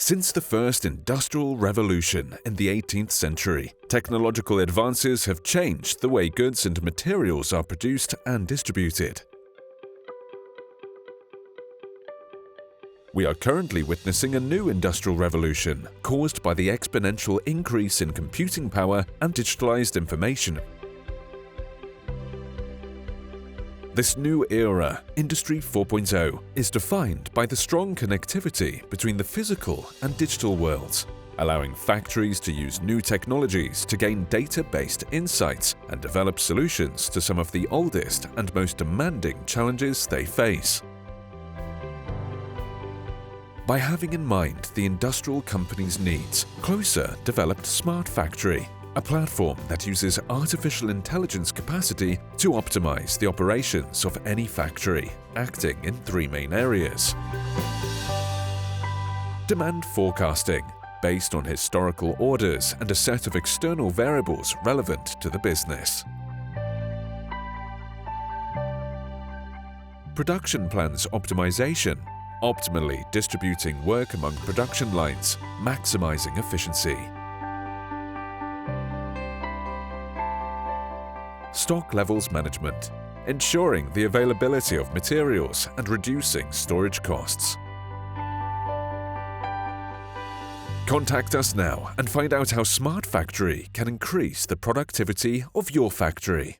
Since the first industrial revolution in the 18th century, technological advances have changed the way goods and materials are produced and distributed. We are currently witnessing a new industrial revolution caused by the exponential increase in computing power and digitalized information. This new era, Industry 4.0, is defined by the strong connectivity between the physical and digital worlds, allowing factories to use new technologies to gain data-based insights and develop solutions to some of the oldest and most demanding challenges they face. By having in mind the industrial company's needs, Closer developed Smart Factory, a platform that uses artificial intelligence capacity to optimize the operations of any factory, acting in three main areas. Demand forecasting, based on historical orders and a set of external variables relevant to the business. Production plans optimization, optimally distributing work among production lines, maximizing efficiency. Stock levels management, ensuring the availability of materials and reducing storage costs. Contact us now and find out how Smart Factory can increase the productivity of your factory.